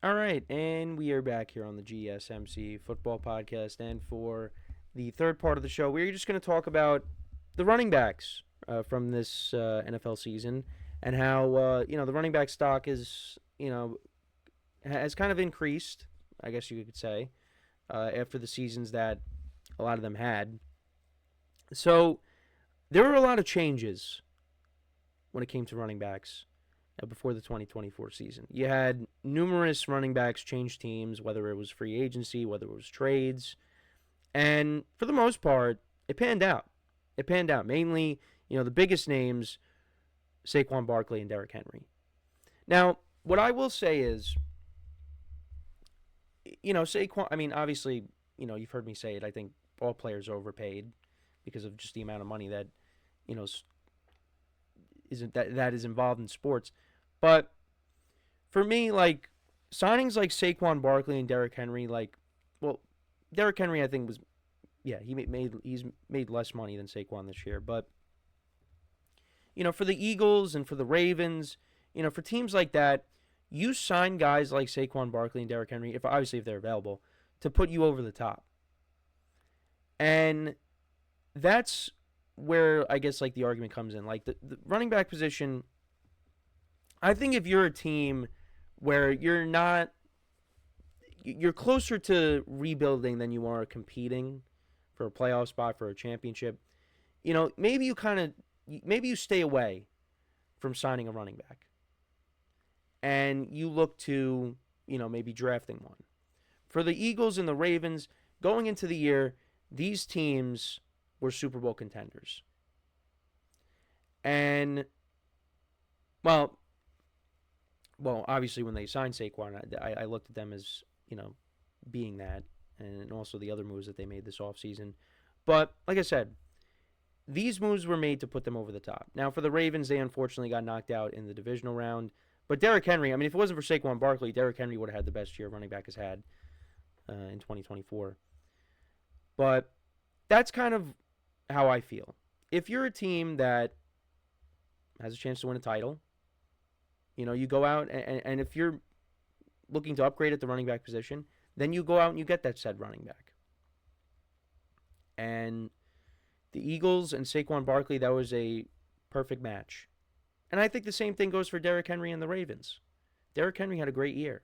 All right, and we are back here on the GSMC football podcast. And for the third part of the show, we're just going to talk about the running backs from this NFL season and how the running back stock is has kind of increased, I guess you could say, after the seasons that a lot of them had. So there were a lot of changes when it came to running backs before the 2024 season. You had numerous running backs change teams, whether it was free agency, whether it was trades, and for the most part, it panned out. It panned out. Mainly, the biggest names, Saquon Barkley and Derrick Henry. Now, what I will say is, Saquon, I mean, obviously, you've heard me say it. I think all players are overpaid because of just the amount of money that, you know, isn't that is involved in sports. But for me, like signings like Saquon Barkley and Derrick Henry, well, Derrick Henry, I think he's made less money than Saquon this year. But for the Eagles and for the Ravens, for teams like that, you sign guys like Saquon Barkley and Derrick Henry, if they're available, to put you over the top. And that's where I guess like the argument comes in. Like the running back position, I think if you're a team where you're closer to rebuilding than you are competing for a playoff spot, for a championship, maybe you stay away from signing a running back. And you look to, maybe drafting one. For the Eagles and the Ravens, going into the year, these teams were Super Bowl contenders. And, well, obviously when they signed Saquon, I looked at them as, being that, and also the other moves that they made this offseason. But, like I said, these moves were made to put them over the top. Now, for the Ravens, they unfortunately got knocked out in the divisional round. But Derrick Henry, I mean, if it wasn't for Saquon Barkley, Derrick Henry would have had the best year running back has had in 2024. But that's kind of how I feel. If you're a team that has a chance to win a title, you go out and if you're looking to upgrade at the running back position, then you go out and you get that said running back. And the Eagles and Saquon Barkley, that was a perfect match. And I think the same thing goes for Derrick Henry and the Ravens. Derrick Henry had a great year.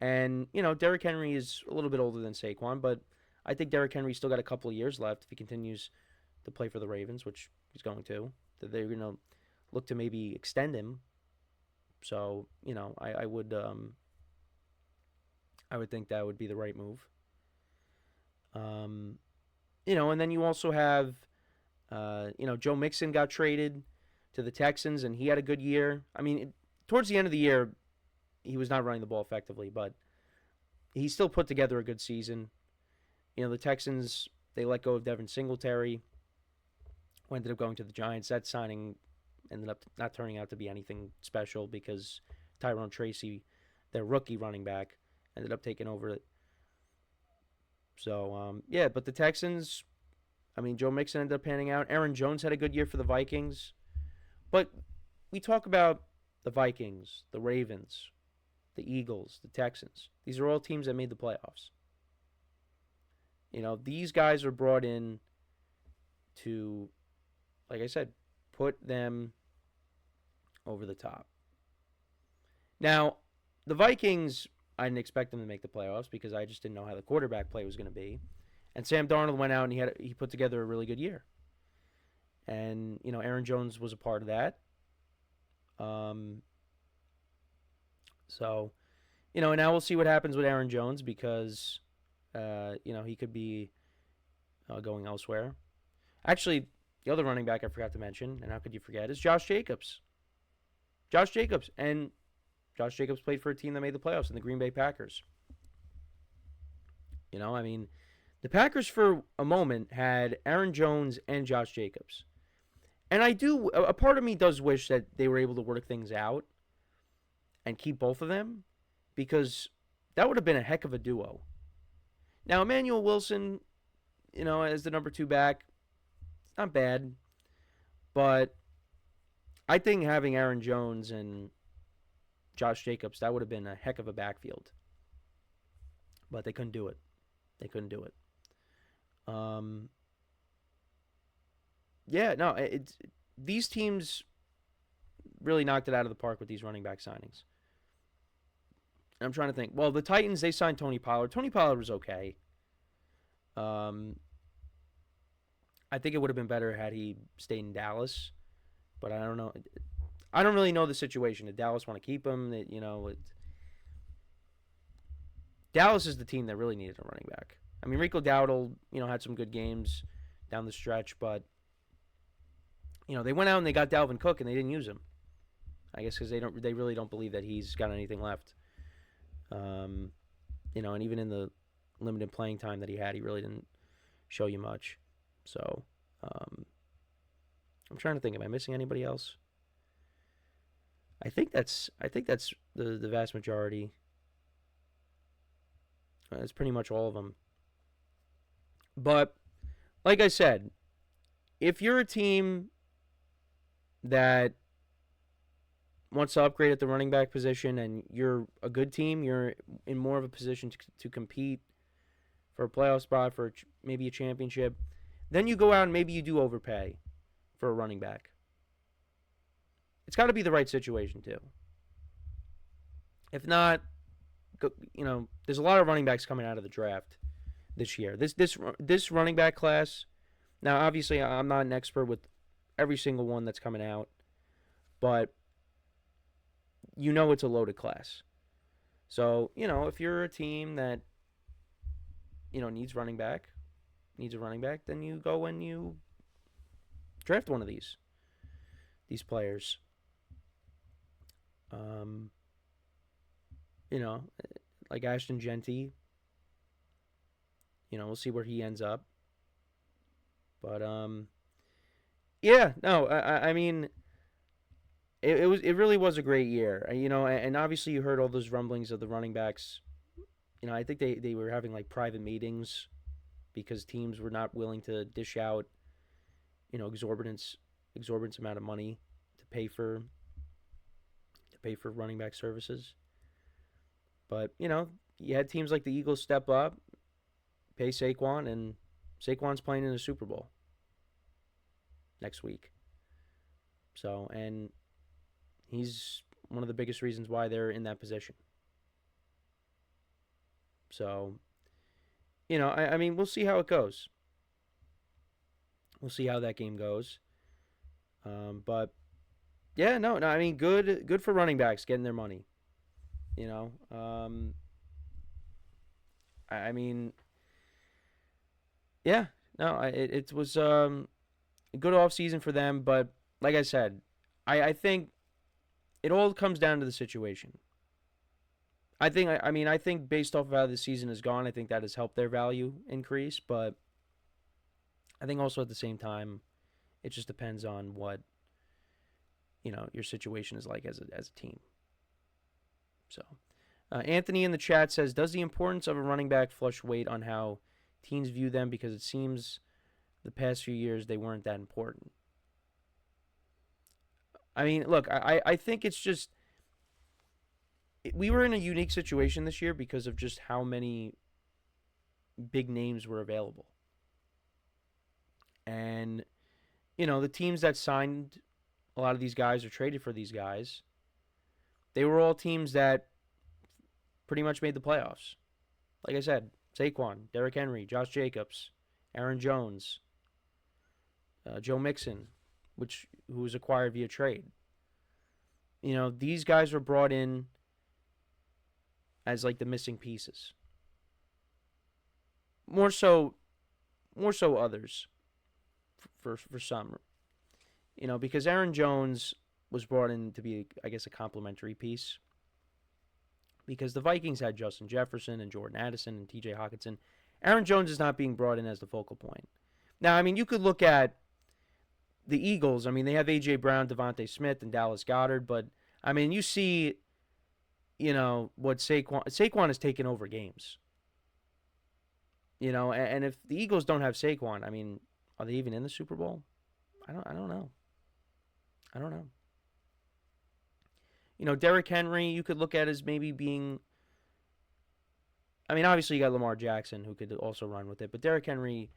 And, Derrick Henry is a little bit older than Saquon, but I think Derrick Henry's still got a couple of years left if he continues to play for the Ravens, which he's going to. They're going to look to maybe extend him. So, I would think that would be the right move. And then you also have, Joe Mixon got traded to the Texans, and he had a good year. I mean, towards the end of the year, he was not running the ball effectively, but he still put together a good season. The Texans, they let go of Devin Singletary, who ended up going to the Giants. That signing ended up not turning out to be anything special because Tyrone Tracy, their rookie running back, ended up taking over it. So, but the Texans, I mean, Joe Mixon ended up panning out. Aaron Jones had a good year for the Vikings. But we talk about the Vikings, the Ravens, the Eagles, the Texans. These are all teams that made the playoffs. These guys are brought in to, like I said, put them over the top. Now, the Vikings, I didn't expect them to make the playoffs because I just didn't know how the quarterback play was going to be. And Sam Darnold went out and he put together a really good year. And, Aaron Jones was a part of that. So, and now we'll see what happens with Aaron Jones because, he could be going elsewhere. Actually, the other running back I forgot to mention, and how could you forget, is Josh Jacobs. And Josh Jacobs played for a team that made the playoffs in the Green Bay Packers. The Packers for a moment had Aaron Jones and Josh Jacobs. And a part of me does wish that they were able to work things out and keep both of them because that would have been a heck of a duo. Now, Emmanuel Wilson, as the number 2 back, it's not bad. But I think having Aaron Jones and Josh Jacobs, that would have been a heck of a backfield. But they couldn't do it. They couldn't do it. Yeah, no, these teams really knocked it out of the park with these running back signings. I'm trying to think. Well, the Titans, they signed Tony Pollard. Tony Pollard was okay. I think it would have been better had he stayed in Dallas, but I don't know. I don't really know the situation. Did Dallas want to keep him? Dallas is the team that really needed a running back. I mean, Rico Dowdle, had some good games down the stretch, but they went out and they got Dalvin Cook and they didn't use him. I guess because they really don't believe that he's got anything left. And even in the limited playing time that he had, he really didn't show you much. So, I'm trying to think. Am I missing anybody else? I think that's the vast majority. That's pretty much all of them. But like I said, if you're a team that wants to upgrade at the running back position and you're a good team, you're in more of a position to compete for a playoff spot, for maybe a championship, then you go out and maybe you do overpay for a running back. It's got to be the right situation too. If not, there's a lot of running backs coming out of the draft this year. This running back class. Now, obviously, I'm not an expert with every single one that's coming out, but it's a loaded class. So if you're a team that needs a running back, then you go and you draft one of these players. Like Ashton Genty. We'll see where he ends up. But yeah, no, I mean, it really was a great year. And obviously you heard all those rumblings of the running backs. I think they were having like private meetings because teams were not willing to dish out, exorbitant amount of money to pay for running back services. But, you had teams like the Eagles step up, pay Saquon, and Saquon's playing in the Super Bowl next week. So, and he's one of the biggest reasons why they're in that position. So, I mean, we'll see how it goes. We'll see how that game goes. But yeah, no, I mean, good for running backs getting their money. I mean, yeah, no, it was a good off season for them. But like I said, I think it all comes down to the situation. I think based off of how the season has gone, I think that has helped their value increase. But I think also at the same time, it just depends on what your situation is like as a team. So, Anthony in the chat says, does the importance of a running back flush weight on how teams view them? Because it seems the past few years they weren't that important. I mean, look, I think it's just we were in a unique situation this year because of just how many big names were available. And, the teams that signed a lot of these guys or traded for these guys, they were all teams that pretty much made the playoffs. Like I said, Saquon, Derrick Henry, Josh Jacobs, Aaron Jones, Joe Mixon, who was acquired via trade. These guys were brought in as like the missing pieces. More so others for some. Because Aaron Jones was brought in to be, I guess, a complementary piece. Because the Vikings had Justin Jefferson and Jordan Addison and T.J. Hawkinson. Aaron Jones is not being brought in as the focal point. Now, I mean, you could look at the Eagles. I mean, they have A.J. Brown, Devontae Smith, and Dallas Goedert. But, I mean, you see, what Saquon has taken over games. And if the Eagles don't have Saquon, I mean, are they even in the Super Bowl? I don't know. Derrick Henry you could look at as maybe being. I mean, obviously you got Lamar Jackson who could also run with it, but Derrick Henry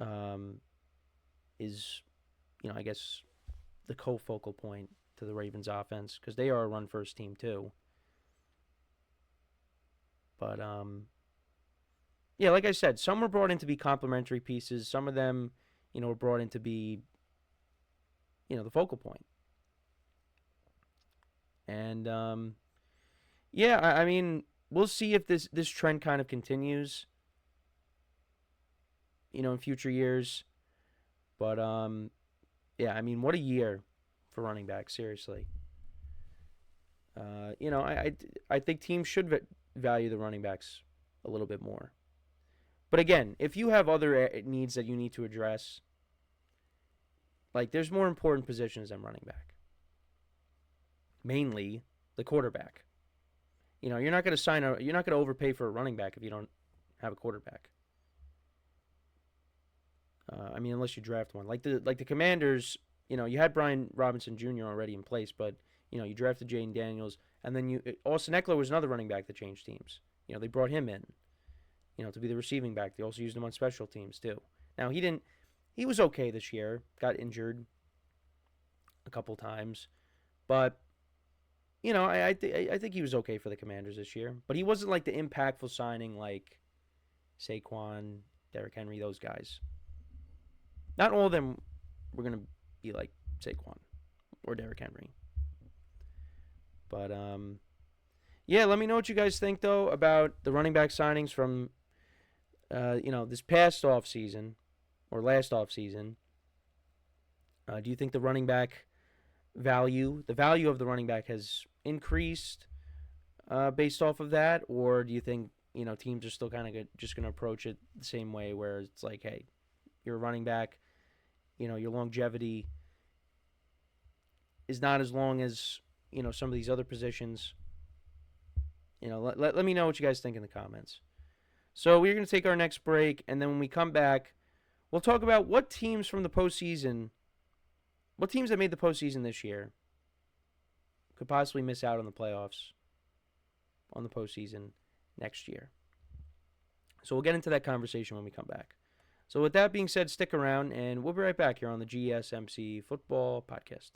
um, is, I guess the co-focal point to the Ravens offense because they are a run-first team too. But yeah, like I said, some were brought in to be complementary pieces. Some of them, were brought in to be, the focal point. And yeah, I mean, we'll see if this trend kind of continues, in future years. But yeah, I mean, what a year for running back. Seriously, I think teams should value the running backs a little bit more. But again, if you have other needs that you need to address, like there's more important positions than running back. Mainly the quarterback. You're not going to you're not going to overpay for a running back if you don't have a quarterback. I mean, unless you draft one, like the Commanders. You had Brian Robinson Jr. already in place, but you drafted Jaden Daniels, and then Austin Eckler was another running back that changed teams. They brought him in, to be the receiving back. They also used him on special teams too. Now he didn't. He was okay this year. Got injured a couple times, but I think he was okay for the Commanders this year. But he wasn't like the impactful signing like Saquon, Derrick Henry, those guys. Not all of them were gonna be like Saquon or Derrick Henry. But yeah, let me know what you guys think though about the running back signings from this past off season or last off season. Do you think the value of the running back has increased based off of that, or do you think teams are still kind of just going to approach it the same way, where it's like, hey, you're a running back, your longevity is not as long as some of these other positions. Let me know what you guys think in the comments. So we're going to take our next break, and then when we come back, we'll talk about what teams from the postseason, what teams that made the postseason this year could possibly miss out on the playoffs, on the postseason next year. So we'll get into that conversation when we come back. So with that being said, stick around, and we'll be right back here on the GSMC Football Podcast.